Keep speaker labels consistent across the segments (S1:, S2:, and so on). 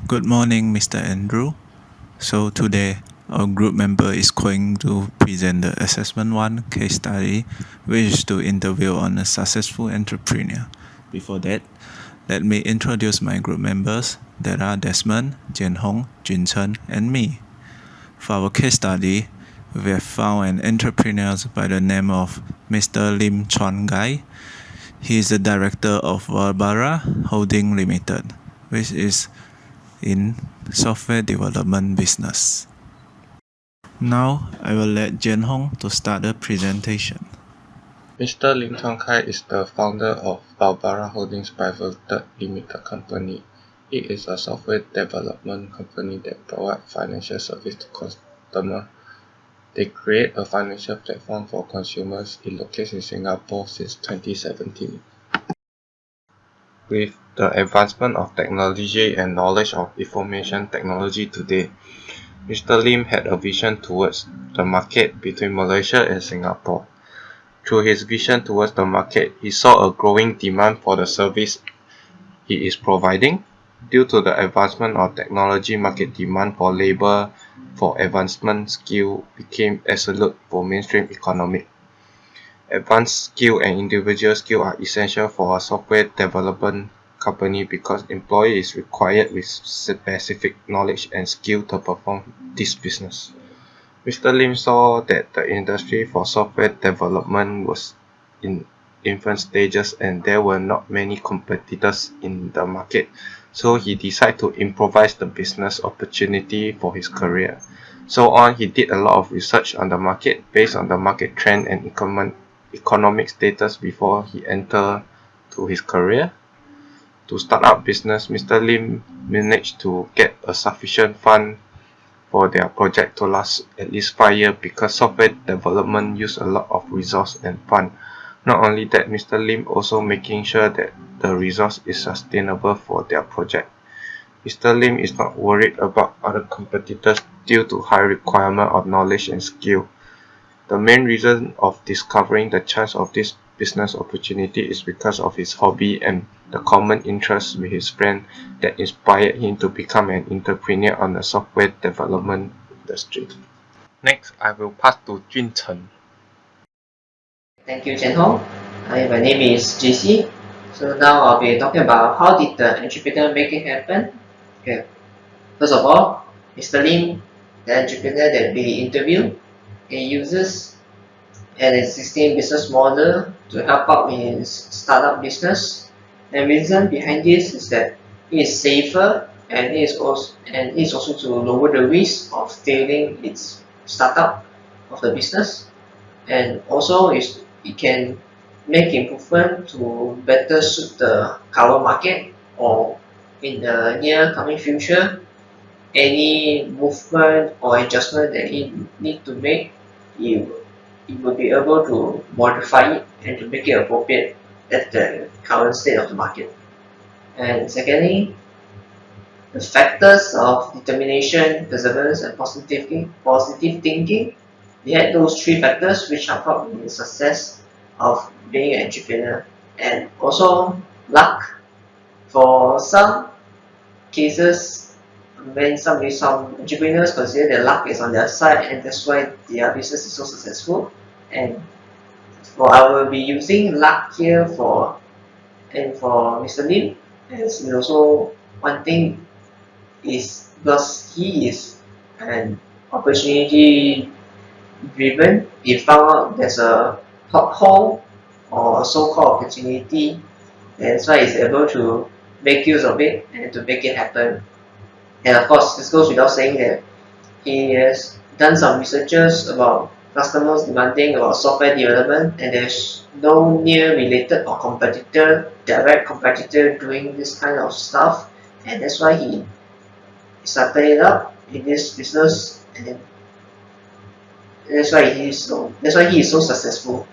S1: Good morning, Mr. Andrew. So today, our group member is going to present the assessment 1 case study, which is to interview on a successful entrepreneur. Before that, let me introduce my group members. There are Desmond, Jian Hong, Jun Cheng, and me. For our case study, we have found an entrepreneur by the name of Mr. Lim Chuan Gai. He is the director of Barbara Holding Limited, which is in software development business. Now I will let Jian Hong to start the presentation.
S2: Mr. Lim Chuan Kai is the founder of Barbara Holdings Private Limited Company. It is a software development company that provides financial service to customers. They create a financial platform for consumers. It locates in Singapore since 2017. With the advancement of technology and knowledge of information technology today, Mr. Lim had a vision towards the market between Malaysia and Singapore. Through his vision towards the market, he saw a growing demand for the service he is providing. Due to the advancement of technology, market demand for labor for advancement skill became absolute for mainstream economy. Advanced skill and individual skill are essential for a software development company because employee is required with specific knowledge and skill to perform this business. Mr. Lim saw that the industry for software development was in infant stages and there were not many competitors in the market, so he decided to improvise the business opportunity for his career. So on, he did a lot of research on the market based on the market trend and economic status before he entered to his career. To start up business, Mr. Lim managed to get a sufficient fund for their project to last at least 5 years because software development use a lot of resource and fund. Not only that, Mr. Lim also making sure that the resource is sustainable for their project. Mr. Lim is not worried about other competitors due to high requirement of knowledge and skill. The main reason of discovering the chance of this business opportunity is because of his hobby and the common interest with his friend that inspired him to become an entrepreneur on the software development industry. Next, I will pass to Jun Cheng.
S3: Thank you, Jian Hong. Hi, my name is JC. So now I'll be talking about how did the entrepreneur make it happen. Okay. First of all, Mr. Lim, the entrepreneur that we interviewed, he uses an existing business model to help out in his startup business. The reason behind this is that it is safer and it is also to lower the risk of failing its startup of the business, and also it can make improvement to better suit the current market, or in the near coming future any movement or adjustment that it need to make, it will be able to modify it and to make it appropriate at the current state of the market. And secondly, the factors of determination, perseverance, and positive thinking. They had those three factors which help out in the success of being an entrepreneur. And also luck. For some cases, when some entrepreneurs consider that luck is on their side and that's why their business is so successful. And I will be using luck here for Mr. Lim, as also one thing is because he is an opportunity driven. He found out there's a pothole or a so-called opportunity, that's why he's able to make use of it and to make it happen. And of course, this goes without saying that he has done some researches about customers demanding about software development, and there's no near related or direct competitor doing this kind of stuff, and that's why he started it up in this business, and that's why he is so successful.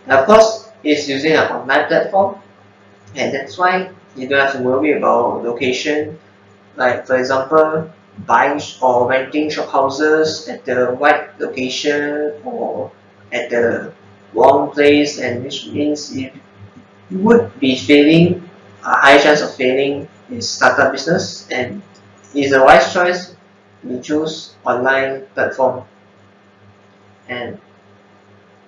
S3: And of course, he's using an online platform, and that's why you don't have to worry about location. Like for example, buying or renting shop houses at the right location or at the wrong place, and which means you would be failing, a high chance of failing in startup business. And is the wise choice we choose online platform. And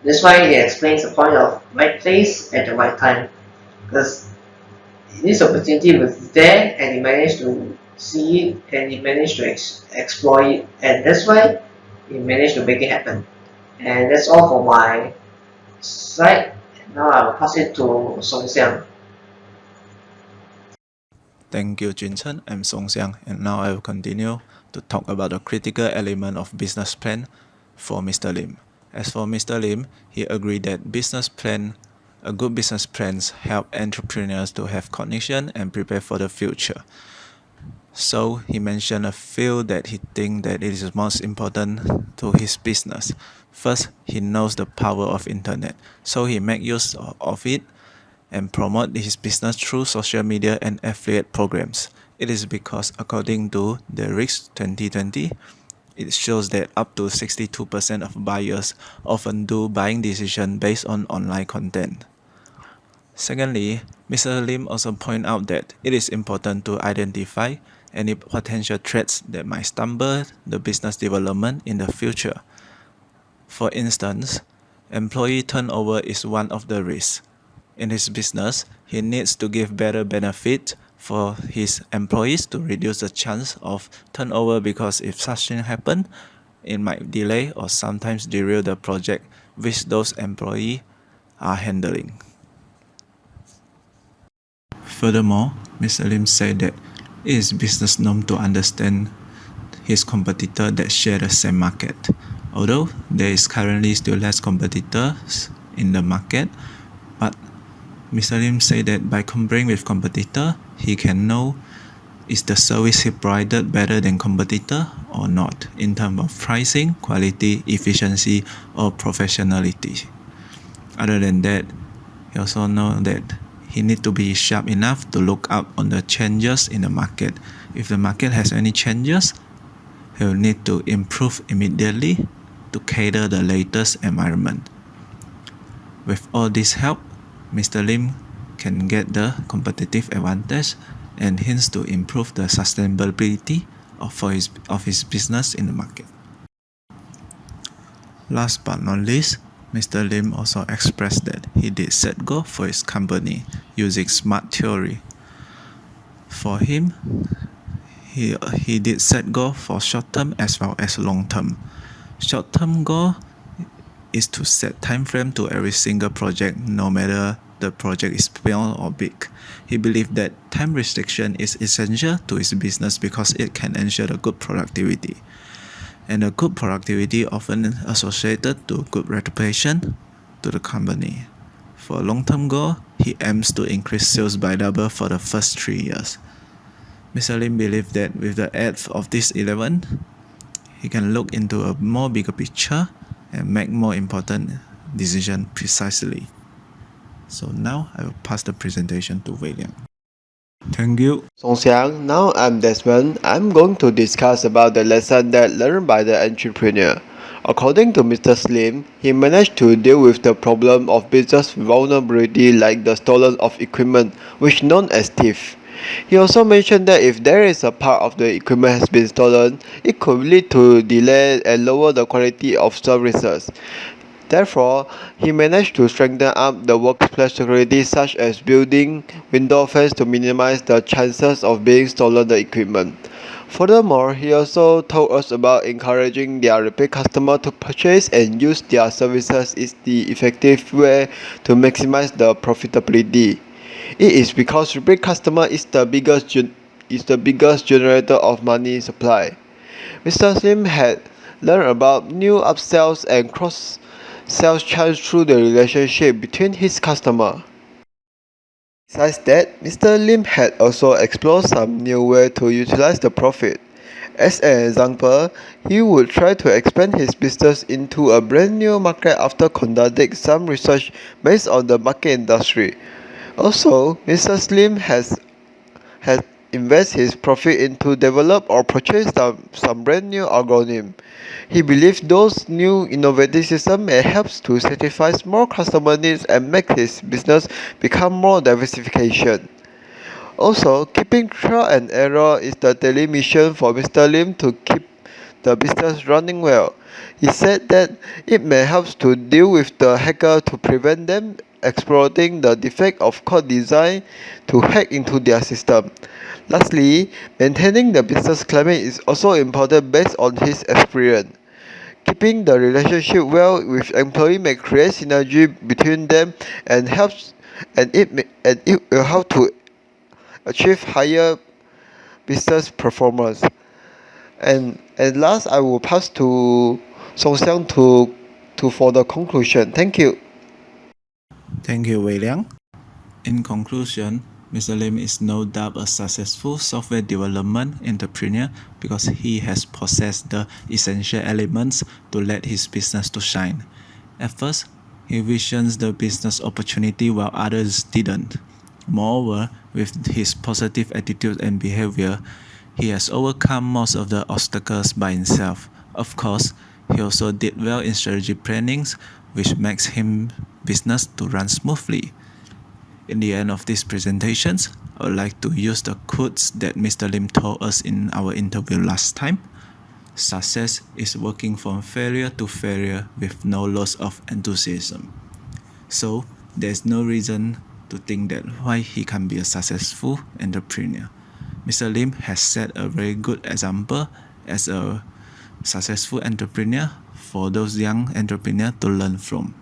S3: that's why he explains the point of right place at the right time. Because this opportunity was there and he managed to see it and he managed to exploit it, and that's why he managed to make it happen. And that's all for my side. Now I'll pass it to Song Siang.
S1: Thank you, Jun Cheng. I'm Song Siang, and now I will continue to talk about the critical element of business plan for Mr. Lim. As for Mr. Lim, he agreed that a good business plans help entrepreneurs to have cognition and prepare for the future. So he mentioned a few that he thinks that it is most important to his business. First, he knows the power of internet, so he make use of it and promote his business through social media and affiliate programs. It is because according to the RICS 2020, it shows that up to 62% of buyers often do buying decision based on online content. Secondly, Mr. Lim also pointed out that it is important to identify any potential threats that might stumble the business development in the future. For instance, employee turnover is one of the risks. In his business, he needs to give better benefit for his employees to reduce the chance of turnover, because if such thing happen, it might delay or sometimes derail the project which those employees are handling. Furthermore, Mr. Lim said that it is business norm to understand his competitor that share the same market. Although there is currently still less competitors in the market, but Mr. Lim said that by comparing with competitor, he can know is the service he provided better than competitor or not in terms of pricing, quality, efficiency, or professionality. Other than that, he also know that he need to be sharp enough to look up on the changes in the market. If the market has any changes, he will need to improve immediately to cater the latest environment. With all this help, Mr. Lim can get the competitive advantage and hence to improve the sustainability of his business in the market. Last but not least, Mr. Lim also expressed that he did set goals for his company using SMART theory. For him, he did set goals for short-term as well as long-term. Short-term goal is to set time frame to every single project, no matter the project is small or big. He believed that time restriction is essential to his business because it can ensure the good productivity. And a good productivity often associated to good reputation to the company. For a long-term goal, he aims to increase sales by double for the first 3 years. Mr. Lim believed that with the aid of this 11, he can look into a more bigger picture and make more important decisions precisely. So now I will pass the presentation to Wei Liang. Thank you.
S4: Song Siang, now I'm Desmond. I'm going to discuss about the lesson that learned by the entrepreneur. According to Mr. Slim, he managed to deal with the problem of business vulnerability like the stolen of equipment, which known as thief. He also mentioned that if there is a part of the equipment has been stolen, it could lead to delay and lower the quality of services. Therefore, he managed to strengthen up the workplace security such as building window fence to minimize the chances of being stolen the equipment. Furthermore, he also told us about encouraging their repeat customer to purchase and use their services is the effective way to maximize the profitability. It is because repeat customer is the biggest generator of money supply. Mr. Sim had learned about new upsells and cross sales chance through the relationship between his customer. Besides that, Mr. Lim had also explored some new way to utilize the profit. As an example, he would try to expand his business into a brand new market after conducting some research based on the market industry. Also, Mr. Slim has invest his profit into develop or purchase some brand new algorithm. He believes those new innovative systems may help to satisfy more customer needs and make his business become more diversification. Also, keeping trial and error is the daily mission for Mr. Lim to keep the business running well. He said that it may help to deal with the hacker to prevent them exploiting the defect of code design to hack into their system. Lastly, maintaining the business climate is also important based on his experience. Keeping the relationship well with employee may create synergy between them and it will help to achieve higher business performance. And last, I will pass to Song Siang to for the conclusion. Thank you.
S1: Thank you, Wei Liang. In conclusion, Mr. Lim is no doubt a successful software development entrepreneur because he has possessed the essential elements to let his business to shine. At first, he visions the business opportunity while others didn't. Moreover, with his positive attitude and behavior, he has overcome most of the obstacles by himself. Of course, he also did well in strategy plannings, which makes him business to run smoothly. In the end of these presentations, I would like to use the quotes that Mr. Lim told us in our interview last time. Success is working from failure to failure with no loss of enthusiasm. So, there's no reason to think that why he can be a successful entrepreneur. Mr. Lim has set a very good example as a successful entrepreneur for those young entrepreneurs to learn from.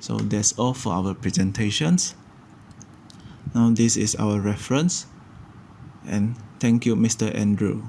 S1: So that's all for our presentations. Now this is our reference, and thank you, Mr. Andrew.